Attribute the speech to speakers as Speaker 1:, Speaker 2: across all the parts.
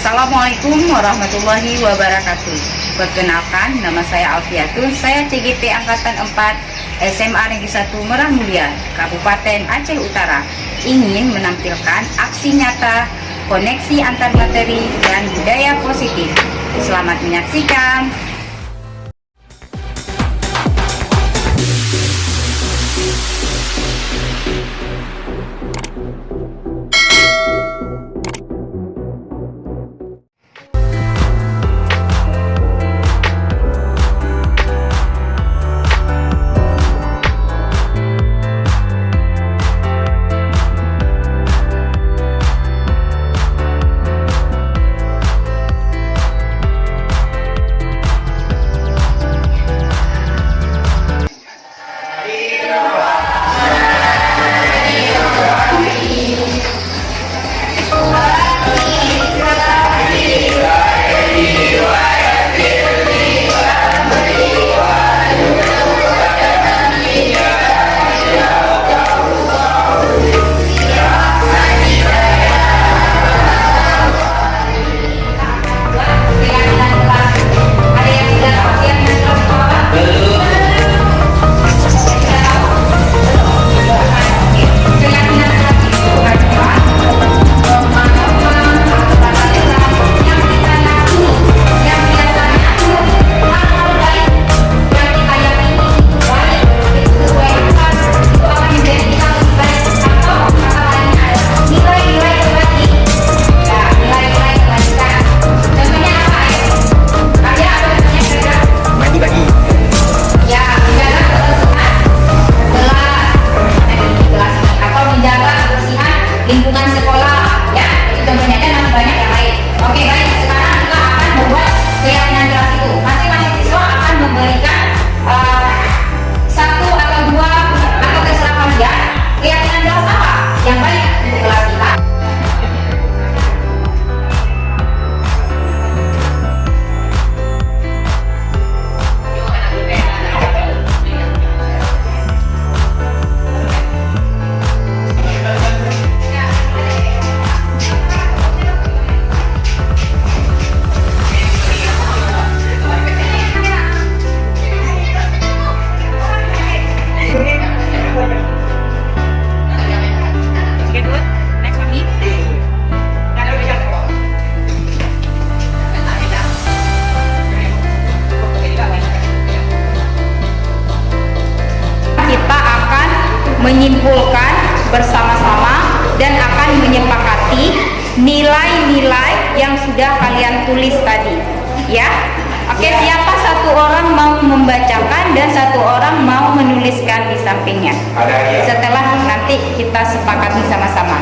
Speaker 1: Assalamualaikum warahmatullahi wabarakatuh. Perkenalkan, nama saya Alfiatun, saya CGP Angkatan 4 SMA Negeri 1 Merah Mulia, Kabupaten Aceh Utara. Ingin menampilkan aksi nyata, koneksi antar materi dan budaya positif. Selamat menyaksikan.
Speaker 2: Lingkungan sekolah, ya, itu contohnya dan masih banyak yang lain. Oke, baik, sekarang kita akan membuat keyakinan jelas itu. Masing-masing siswa akan memberikan satu atau dua atau terserah kalian keyakinan jelas apa yang baik untuk kelas kita. Menyimpulkan bersama-sama dan akan menyepakati nilai-nilai yang sudah kalian tulis tadi, ya. Oke, siapa satu orang mau membacakan dan satu orang mau menuliskan di sampingnya. Setelah nanti kita sepakati sama-sama.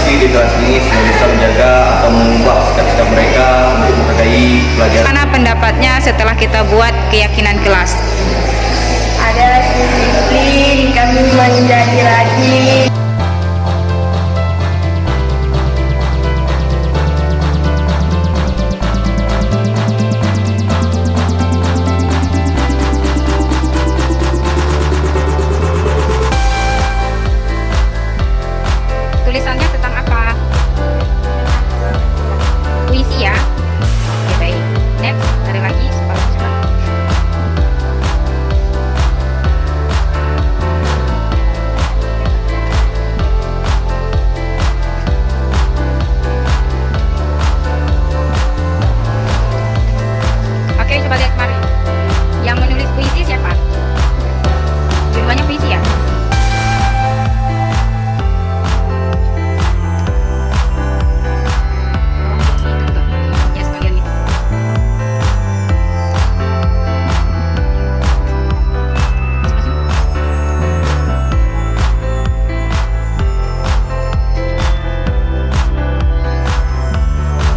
Speaker 3: motivasi di kelas ini supaya bisa menjaga atau mengubah sikap-sikap mereka untuk menghargai pelajaran.
Speaker 2: Mana pendapatnya setelah kita buat keyakinan kelas?
Speaker 1: Ada disiplin, kami menjadi rajin.
Speaker 2: Tulisannya tentang apa? Puisi ya? Oke, baik. Next, ada lagi? Cepat. Oke, coba lihat kemarin. Yang menulis puisi siapa? Dua-duanya puisi ya? Ya, sebagian itu.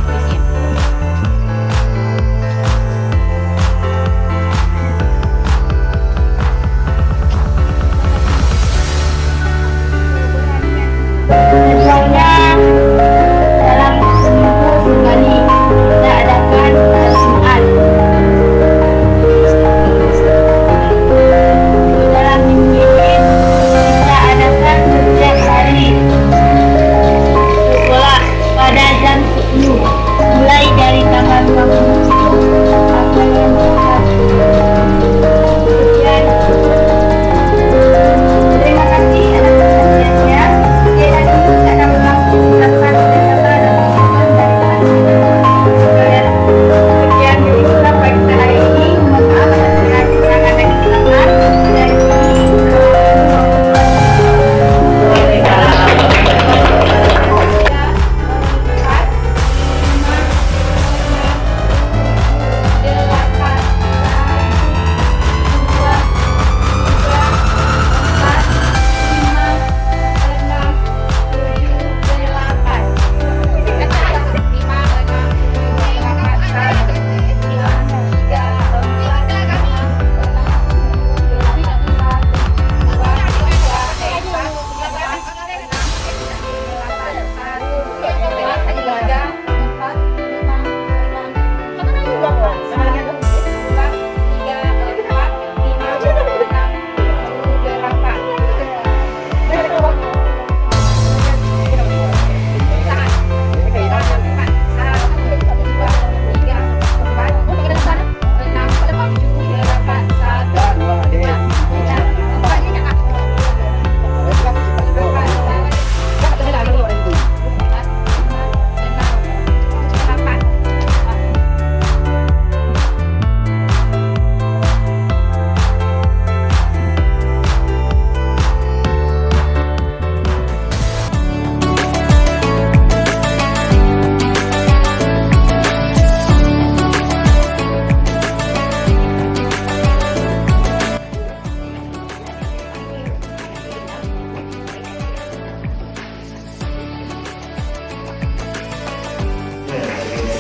Speaker 2: Puisi ya?
Speaker 4: Misalnya dalam seminggu sekali kita adakan Jumat. Dalam minggu ini kita adakan setiap hari. Sekolah pada jam 10 mulai dari tanggal 20 sampai 21. Sekian. Terima kasih atas perhatiannya. Kegiatan ini akan berlangsung selama 1 Desember dan Desember dari sekian dulu sampai kita hari ini. Mohon maaf apabila kekurangan dan kesalahan dari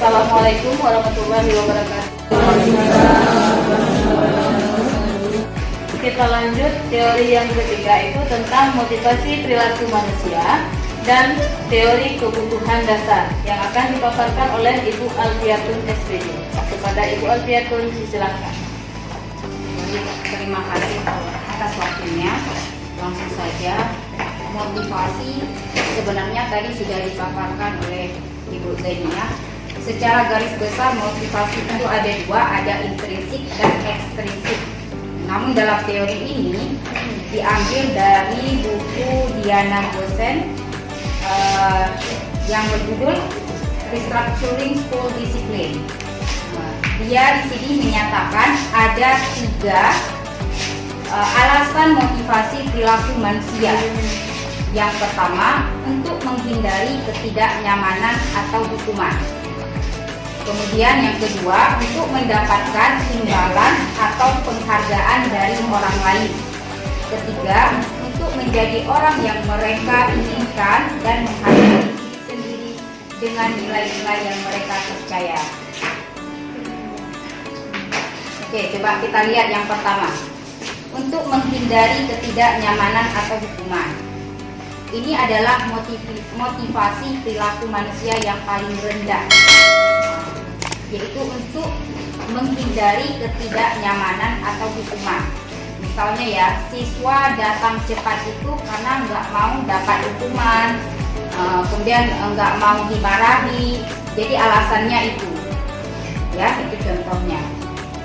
Speaker 2: Assalamualaikum warahmatullahi wabarakatuh. Kita lanjut teori yang ketiga itu tentang motivasi perilaku manusia dan teori kebutuhan dasar yang akan dipaparkan oleh Ibu Alfiatun SPJ. Kepada Ibu Alfiatun silakan.
Speaker 1: Terima kasih atas waktunya. Langsung saja, motivasi sebenarnya tadi sudah dipaparkan oleh Ibu Zenia. Secara garis besar motivasi itu ada dua, ada intrinsik dan ekstrinsik. Namun dalam teori ini diambil dari buku Diana Gosen yang berjudul Restructuring School Discipline. Dia di sini menyatakan ada 3 alasan motivasi perilaku manusia. Yang pertama, untuk menghindari ketidaknyamanan atau hukuman. Kemudian yang kedua, untuk mendapatkan imbalan atau penghargaan dari orang lain. Ketiga, untuk menjadi orang yang mereka inginkan dan menghargai.
Speaker 2: dengan nilai-nilai yang mereka percaya. Oke, coba kita lihat yang pertama. Untuk menghindari ketidaknyamanan atau hukuman. Ini adalah motivasi perilaku manusia yang paling rendah, yaitu untuk menghindari ketidaknyamanan atau hukuman. Misalnya ya, siswa datang cepat itu karena nggak mau dapat hukuman, kemudian nggak mau dimarahi, jadi alasannya itu. Ya, itu contohnya.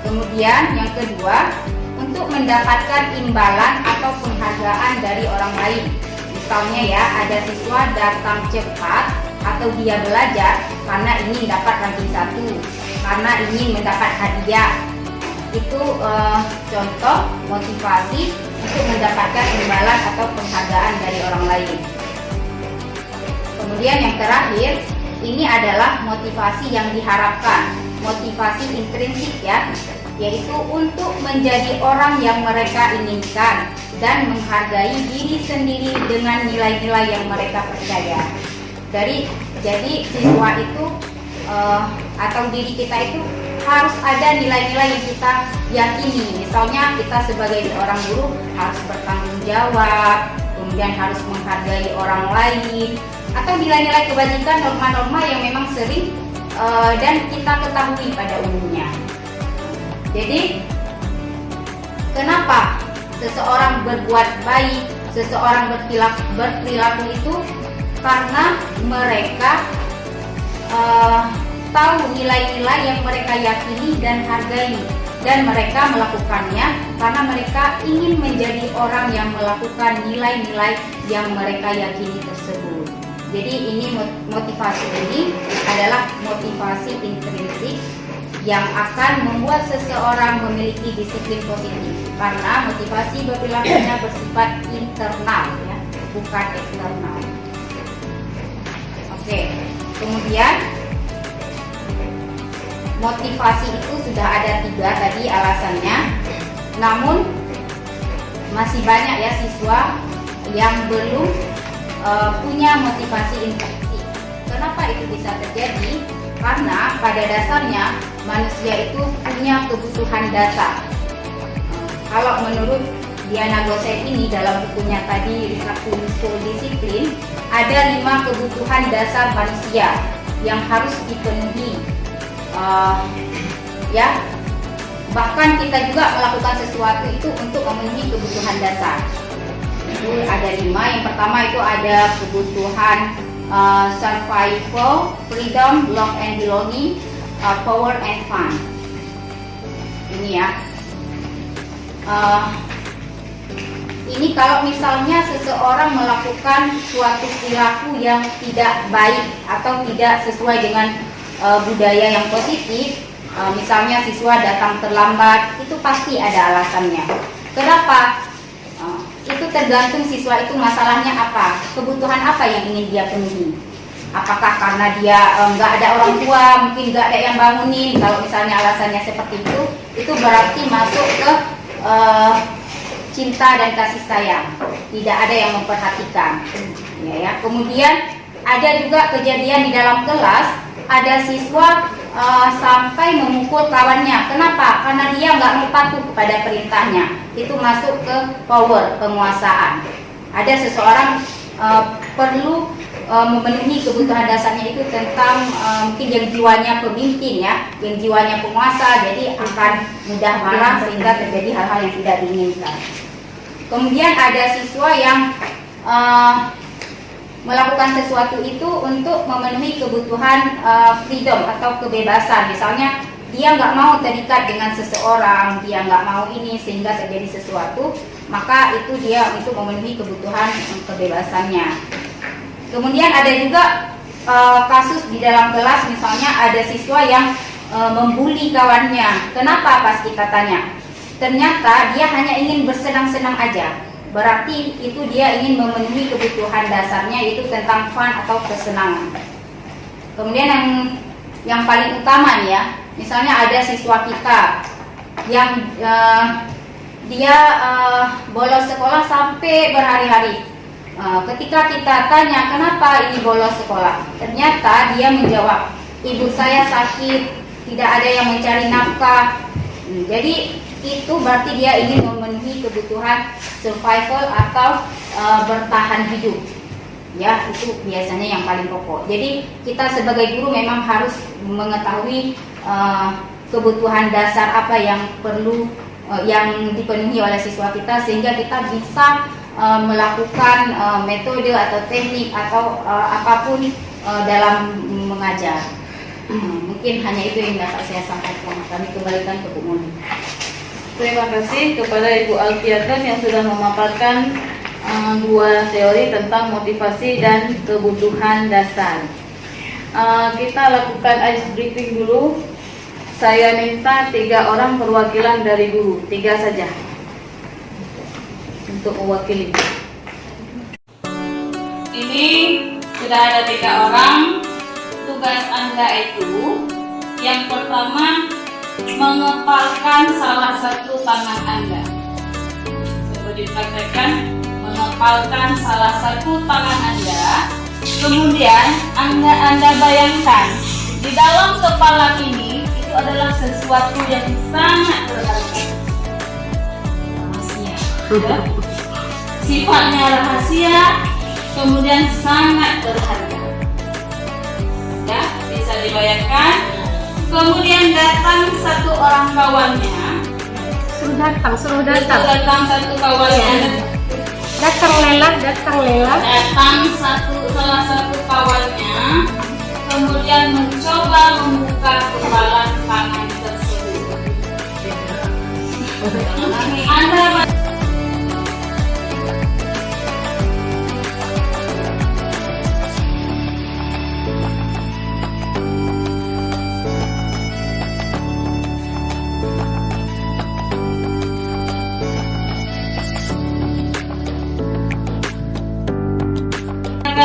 Speaker 2: Kemudian yang kedua, untuk mendapatkan imbalan atau penghargaan dari orang lain. Misalnya ya, ada siswa datang cepat atau dia belajar karena ingin dapat ranking 1, karena ingin mendapat hadiah. Itu contoh motivasi untuk mendapatkan imbalan atau penghargaan dari orang lain. Kemudian yang terakhir, ini adalah motivasi yang diharapkan, motivasi intrinsik ya, yaitu untuk menjadi orang yang mereka inginkan dan menghargai diri sendiri dengan nilai-nilai yang mereka percaya. Jadi siswa itu atau diri kita itu harus ada nilai-nilai yang kita yakini. Misalnya kita sebagai seorang guru harus bertanggung jawab, kemudian harus menghargai orang lain, atau nilai-nilai kebajikan, norma-norma yang memang sering dan kita ketahui pada umumnya. Jadi kenapa seseorang berbuat baik, seseorang berperilaku itu? Karena mereka tahu nilai-nilai yang mereka yakini dan hargai, dan mereka melakukannya karena mereka ingin menjadi orang yang melakukan nilai-nilai yang mereka yakini tersebut. Jadi ini motivasi ini adalah motivasi intrinsik yang akan membuat seseorang memiliki disiplin positif, karena motivasi berperilakunya bersifat internal ya, bukan eksternal. Oke, kemudian motivasi itu sudah ada 3 tadi alasannya, namun masih banyak ya siswa yang belum punya motivasi intrinsik. Kenapa itu bisa terjadi? Karena pada dasarnya manusia itu punya kebutuhan dasar. Kalau menurut Diana Gosset ini dalam bukunya tadi Risatu Soul Disiplin, ada 5 kebutuhan dasar manusia yang harus dipenuhi. Ya, bahkan kita juga melakukan sesuatu itu untuk memenuhi kebutuhan dasar. Itu ada 5. Yang pertama itu ada kebutuhan survival, freedom, love and belonging, power and fun. Ini ya. Ini kalau misalnya seseorang melakukan suatu perilaku yang tidak baik atau tidak sesuai dengan budaya yang positif, misalnya siswa datang terlambat, itu pasti ada alasannya. Kenapa? Itu tergantung siswa itu masalahnya apa, kebutuhan apa yang ingin dia penuhi. Apakah karena dia nggak ada orang tua, mungkin nggak ada yang bangunin. Kalau misalnya alasannya seperti itu berarti masuk ke cinta dan kasih sayang, tidak ada yang memperhatikan. Ya. Kemudian ada juga kejadian di dalam kelas, ada siswa sampai memukul kawannya. Kenapa? Karena dia nggak mau patuh kepada perintahnya. Itu masuk ke power, penguasaan. Ada seseorang perlu memenuhi kebutuhan dasarnya itu tentang mungkin yang jiwanya pemimpin ya, yang jiwanya penguasa, jadi akan mudah marah sehingga terjadi hal-hal yang tidak diinginkan. Kemudian ada siswa yang melakukan sesuatu itu untuk memenuhi kebutuhan freedom atau kebebasan. Misalnya dia nggak mau terikat dengan seseorang, dia nggak mau ini sehingga terjadi sesuatu, maka itu dia untuk memenuhi kebutuhan kebebasannya. Kemudian ada juga kasus di dalam kelas, misalnya ada siswa yang membuli kawannya. Kenapa? Pas kita tanya, ternyata dia hanya ingin bersenang-senang aja. Berarti itu dia ingin memenuhi kebutuhan dasarnya, yaitu tentang fun atau kesenangan. Kemudian yang paling utama nih ya, misalnya ada siswa kita yang dia bolos sekolah sampai berhari-hari. ketika kita tanya kenapa ini bolos sekolah, ternyata dia menjawab, ibu saya sakit, tidak ada yang mencari nafkah. Jadi itu berarti dia ingin memenuhi kebutuhan survival atau bertahan hidup. Ya, itu biasanya yang paling pokok. Jadi kita sebagai guru memang harus mengetahui kebutuhan dasar apa yang perlu yang dipenuhi oleh siswa kita, sehingga kita bisa melakukan metode atau teknik atau apapun dalam mengajar. Mungkin hanya itu yang dapat saya sampaikan. Kami kembalikan ke Bu Moni.
Speaker 5: Terima kasih kepada Ibu Alfiatun yang sudah memaparkan dua teori tentang motivasi dan kebutuhan dasar. Kita lakukan ice briefing dulu. Saya minta 3 orang perwakilan dari guru, 3 saja untuk mewakili.
Speaker 6: Ini sudah ada 3 orang. Tugas Anda itu yang pertama mengepalkan salah satu tangan Anda. Seperti dikatakan, mengepalkan salah satu tangan Anda. Kemudian Anda bayangkan di dalam kepala ini itu adalah sesuatu yang sangat berharga. Rahasia. Ya? Sifatnya rahasia, kemudian sangat berharga. Ya, bisa dibayangkan. Kemudian datang satu orang kawannya.
Speaker 4: Suruh datang
Speaker 6: Datang satu kawannya.
Speaker 4: datang lela
Speaker 6: Datang salah satu kawannya. Kemudian mencoba membuka kepalan tangan tersebut. Anda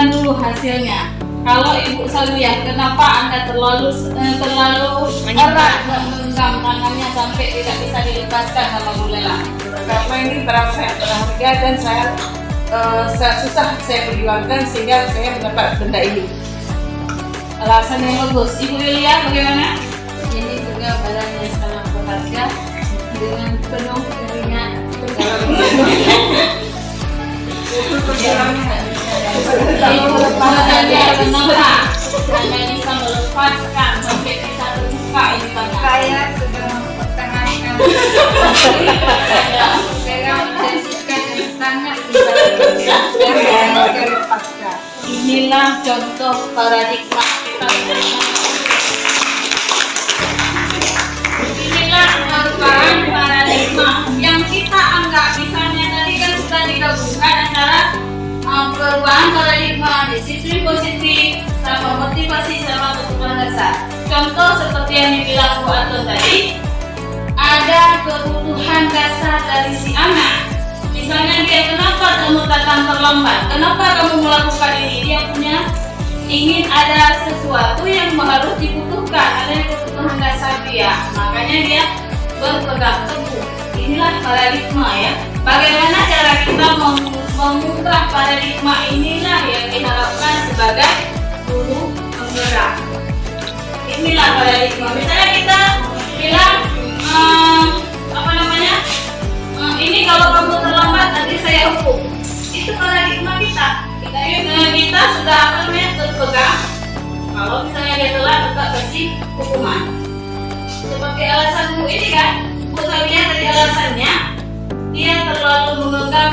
Speaker 6: dulu hasilnya. Kalau Ibu Salwiah, kenapa Anda terlalu erat menggenggam tangannya sampai tidak bisa dilepaskan sama Bu Lela?
Speaker 7: Karena ini barang saya berharga dan susah saya perjuangkan sehingga saya mendapat benda ini.
Speaker 6: Alasan yang bagus. Ibu Lilia bagaimana?
Speaker 5: Ini juga barang yang sangat berharga dengan penuh keringat.
Speaker 6: Kenapa Anda bisa melepaskan sampai bisa terbuka ini tangan?
Speaker 4: saya sudah mempertahankan saya menjanjikan yang sangat dilepaskan.
Speaker 6: Inilah contoh paradigma kita. Inilah merupakan paradigma yang kita anggap, misalnya tadi kan sudah digabungkan antara perubahan paradigma, disiplin positif, sama motivasi, sama kebutuhan dasar. Contoh seperti yang dibilang Bu Anton tadi, ada kebutuhan dasar dari si anak. Misalnya dia, kenapa kamu datang terlambat? Kenapa kamu melakukan ini? Dia punya ingin ada sesuatu yang harus dibutuhkan, ada kebutuhan dasar dia. Makanya dia berpegang teguh. Inilah paradigma ya. Bagaimana cara kita mengubah paradigma inilah yang diharapkan sebagai guru penggerak. Inilah paradigma. Misalnya kita bilang ini kalau kamu terlambat nanti saya hukum. Itu paradigma kita. Kita sudah terpegang. Kalau misalnya dia telat, tetap kasih hukuman. Seperti alasan Bu ini kan, Bu Salwiah tadi alasannya dia terlalu menggenggam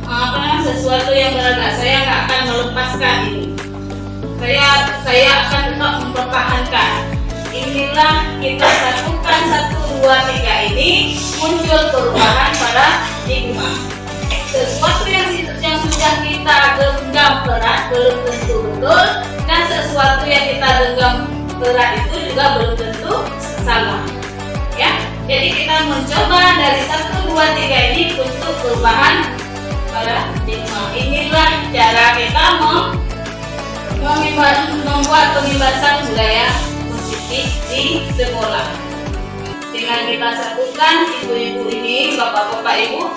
Speaker 6: karena sesuatu yang berharga. Saya nggak akan melepaskan ini. Saya akan tetap mempertahankan. Inilah kita satukan 1, 2, 3 ini muncul perubahan pada paradigma. Sesuatu yang sudah kita genggam erat belum tentu betul, dan sesuatu yang kita genggam erat itu juga belum tentu salah. Ya, jadi kita mencoba dari 1, 2, 3 ini untuk perubahan paradigma. Inilah cara kita membuat pembebasan budaya positif di sekolah. Dengan kita satukan ibu-ibu ini, bapak-bapak ibu,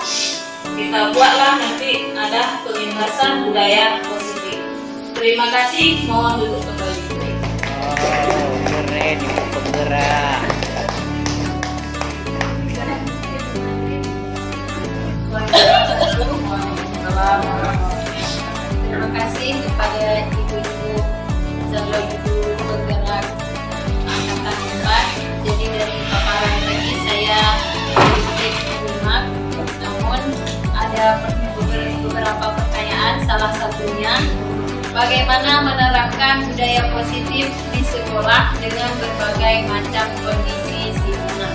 Speaker 6: kita buatlah nanti ada pengentasan budaya positif. Terima kasih, mohon duduk kembali.
Speaker 8: Keren, ibu penggerak.
Speaker 2: Terima kasih kepada ibu-ibu calon ibu penggerak angkatan 4. Jadi dari paparan tadi saya sedikit menyimak, namun ada beberapa pertanyaan. Salah satunya, bagaimana menerapkan budaya positif di sekolah dengan berbagai macam kondisi di mana?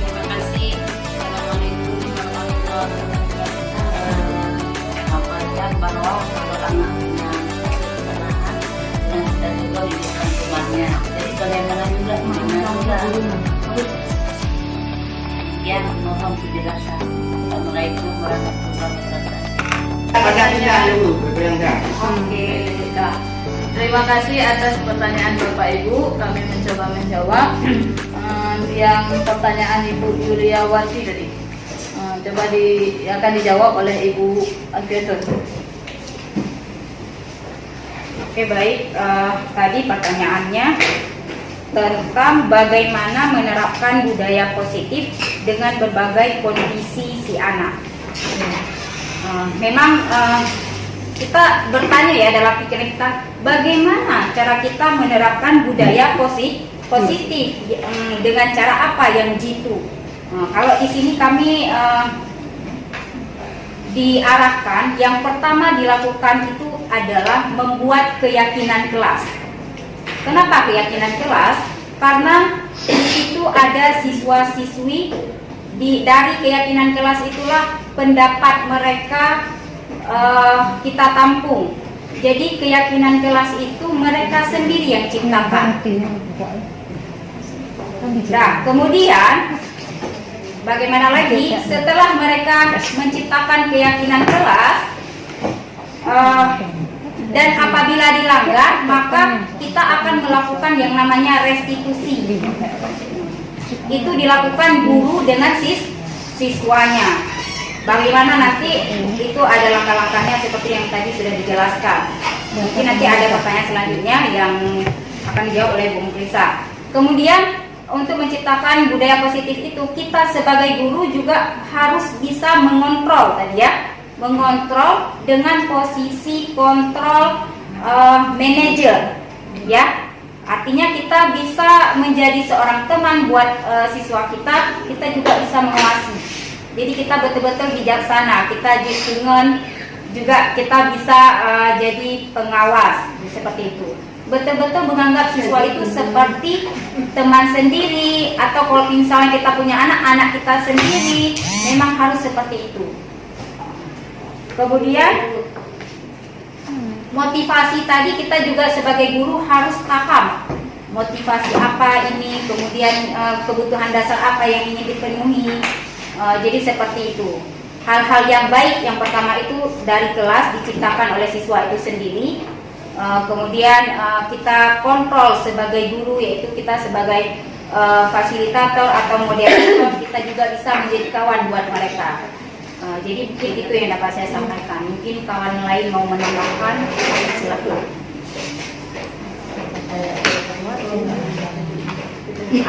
Speaker 2: Terima kasih. Assalamualaikum warahmatullahi wabarakatuh.
Speaker 1: Sampaikan bahwa kalau anaknya kesalahan dan kita juga di depan rumahnya. Jadi bagaimana juga ya, mohon penjelasan. Assalamualaikum warahmatullahi wabarakatuh.
Speaker 5: Oke, Kak. Terima kasih atas pertanyaan Bapak Ibu. Kami mencoba menjawab. Yang pertanyaan Ibu Yuliawati tadi, akan dijawab oleh Ibu Alfiatun.
Speaker 2: Oke, baik. Tadi pertanyaannya tentang bagaimana menerapkan budaya positif dengan berbagai kondisi si anak. Memang kita bertanya ya dalam pikiran kita, bagaimana cara kita menerapkan budaya positif dengan cara apa yang jitu. Kalau di sini kami diarahkan yang pertama dilakukan itu adalah membuat keyakinan kelas. Kenapa keyakinan kelas? Karena di situ ada siswa-siswi, dari keyakinan kelas itulah pendapat mereka kita tampung. Jadi keyakinan kelas itu mereka sendiri yang ciptakan. Nah, kemudian bagaimana lagi setelah mereka menciptakan keyakinan kelas dan apabila dilanggar, maka kita akan melakukan yang namanya restitusi. Itu dilakukan guru dengan siswanya. Bagaimana nanti itu ada langkah-langkahnya seperti yang tadi sudah dijelaskan. Mungkin nanti ada pertanyaan selanjutnya yang akan dijawab oleh Bu Muklisa. Kemudian untuk menciptakan budaya positif itu, kita sebagai guru juga harus bisa mengontrol tadi ya, mengontrol dengan posisi kontrol manajer ya. Artinya kita bisa menjadi seorang teman buat siswa kita juga bisa mengawasi. Jadi kita betul-betul bijaksana, kita juga kita bisa jadi pengawas seperti itu. Betul-betul menganggap siswa itu seperti teman sendiri, atau kalau misalnya kita punya anak kita sendiri, memang harus seperti itu. Kemudian motivasi tadi kita juga sebagai guru harus paham motivasi apa ini, kemudian kebutuhan dasar apa yang ingin dipenuhi. Jadi seperti itu. Hal-hal yang baik yang pertama itu dari kelas diciptakan oleh siswa itu sendiri. Kemudian kita kontrol sebagai guru, yaitu kita sebagai fasilitator atau moderator, kita juga bisa menjadi kawan buat mereka. Jadi mungkin itu yang dapat saya sampaikan. Mungkin kawan lain mau menambahkan, silakan.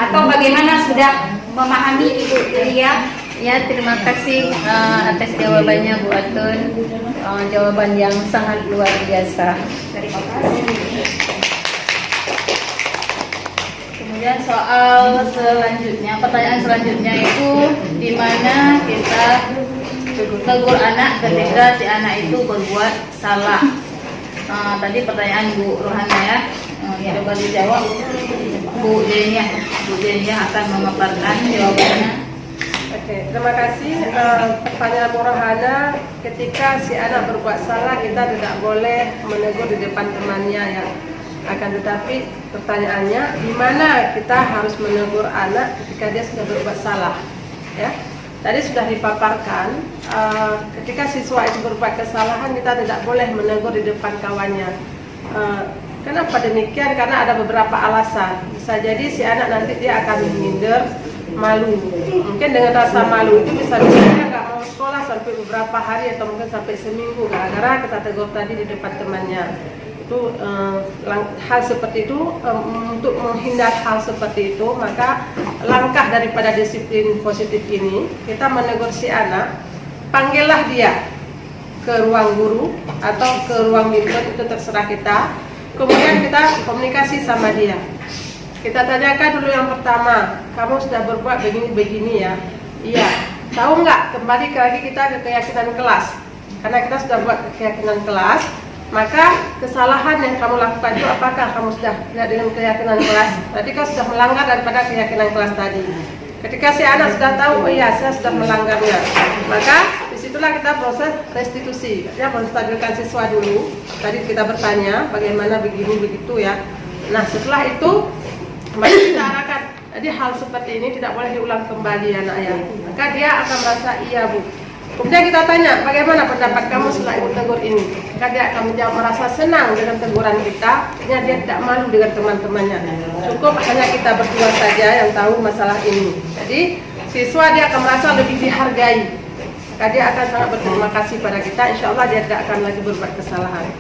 Speaker 2: Atau bagaimana, sudah memahami Ibu Lia?
Speaker 5: Ya, terima kasih atas jawabannya Bu Atun. Jawaban yang sangat luar biasa.
Speaker 2: Terima kasih.
Speaker 5: Kemudian soal selanjutnya, pertanyaan selanjutnya itu di mana kita tegur anak ketika si anak itu berbuat salah. Tadi pertanyaan Bu Rohana ya, coba dijawab. Bu Denia akan memaparkan jawabannya.
Speaker 7: Oke, terima kasih. Pertanyaan Bu Rohana, ketika si anak berbuat salah, kita tidak boleh menegur di depan temannya ya. Akan tetapi pertanyaannya, di mana kita harus menegur anak ketika dia sudah berbuat salah? Ya, tadi sudah dipaparkan. Ketika siswa itu berbuat kesalahan, kita tidak boleh menegur di depan kawannya. Kenapa demikian? Karena ada beberapa alasan. Bisa jadi si anak nanti dia akan minder, malu. Mungkin dengan rasa malu itu bisa dia nggak mau sekolah. sekolah sampai beberapa hari atau mungkin sampai seminggu gara-gara kita tegur tadi di depan temannya. Itu hal seperti itu, untuk menghindar hal seperti itu, maka langkah daripada disiplin positif ini, kita menegur si anak, panggillah dia ke ruang guru atau ke ruang bimbel, itu terserah kita. Kemudian kita komunikasi sama dia. Kita tanyakan dulu yang pertama, kamu sudah berbuat begini-begini ya? Iya. Tahu nggak, kembali lagi kita ke keyakinan kelas. Karena kita sudah buat keyakinan kelas, maka kesalahan yang kamu lakukan itu apakah kamu sudah tidak dengan keyakinan kelas? Tadi kau sudah melanggar daripada keyakinan kelas tadi. Ketika si anak sudah tahu, oh iya saya sudah melanggarnya, maka disitulah kita proses restitusi. Dia menstabilkan siswa dulu. Tadi kita bertanya bagaimana begini begitu ya. Nah setelah itu kembali kita arahkan. Jadi hal seperti ini tidak boleh diulang kembali anak ya. Maka dia akan merasa iya bu. Kemudian kita tanya bagaimana pendapat kamu setelah ibu tegur ini. Maka dia akan menjawab merasa senang dengan teguran kita. Artinya dia tidak malu dengan teman-temannya. Cukup hanya kita berdua saja yang tahu masalah ini. Jadi siswa dia akan merasa lebih dihargai. Maka dia akan sangat berterima kasih pada kita. Insya Allah dia tidak akan lagi berbuat kesalahan.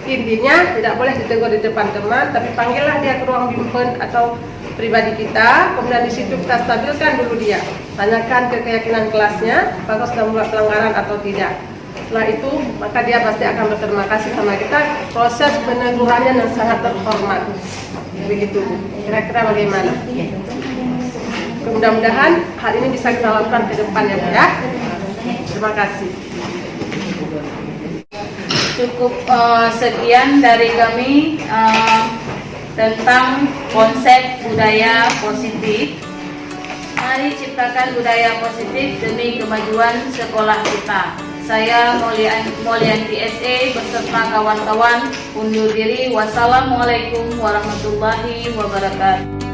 Speaker 7: Intinya tidak boleh ditegur di depan teman, tapi panggillah dia ke ruang bimbel atau pribadi kita, kemudian di situ kita stabilkan dulu dia, tanyakan ke keyakinan kelasnya, apakah sudah membuat pelanggaran atau tidak. Setelah itu, maka dia pasti akan berterima kasih sama kita. Proses penegurannya yang sangat terhormat. Begitu, kira-kira bagaimana? Mudah-mudahan hal ini bisa kita lakukan ke depannya, ya. Terima kasih.
Speaker 5: Cukup sekian dari kami tentang konsep budaya positif. Mari ciptakan budaya positif demi kemajuan sekolah kita. Saya Maulianti SE beserta kawan-kawan undur diri. Wassalamualaikum warahmatullahi wabarakatuh.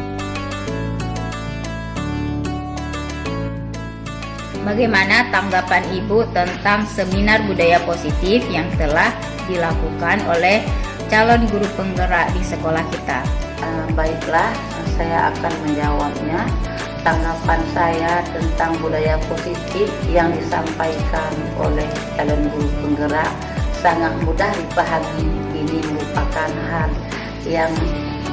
Speaker 2: Bagaimana tanggapan Ibu tentang seminar budaya positif yang telah dilakukan oleh calon guru penggerak di sekolah kita?
Speaker 8: Baiklah, saya akan menjawabnya. Tanggapan saya tentang budaya positif yang disampaikan oleh calon guru penggerak sangat mudah dipahami. Ini merupakan hal yang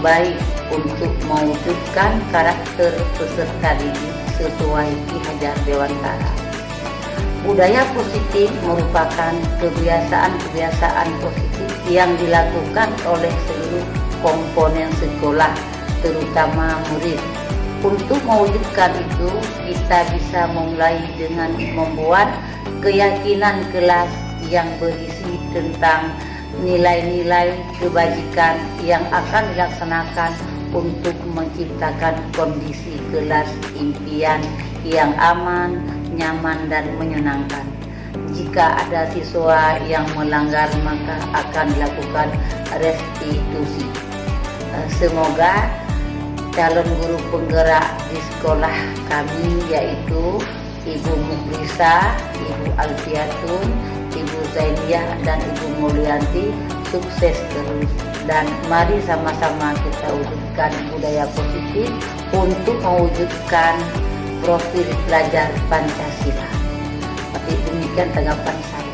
Speaker 8: baik untuk mewujudkan karakter peserta didik sesuai Ki Hajar Dewantara. Budaya positif merupakan kebiasaan-kebiasaan positif yang dilakukan oleh seluruh komponen sekolah, terutama murid. Untuk mewujudkan itu, kita bisa memulai dengan membuat keyakinan kelas yang berisi tentang nilai-nilai kebajikan yang akan dilaksanakan untuk menciptakan kondisi kelas impian yang aman, nyaman, dan menyenangkan. Jika ada siswa yang melanggar, maka akan dilakukan restitusi. Semoga calon guru penggerak di sekolah kami, yaitu Ibu Muklisa, Ibu Alfiatun, Ibu Zainiyah, dan Ibu Maulianti, sukses terus. Dan mari sama-sama kita wujudkan budaya positif untuk mewujudkan profil pelajar Pancasila. Tapi demikian tanggapan saya.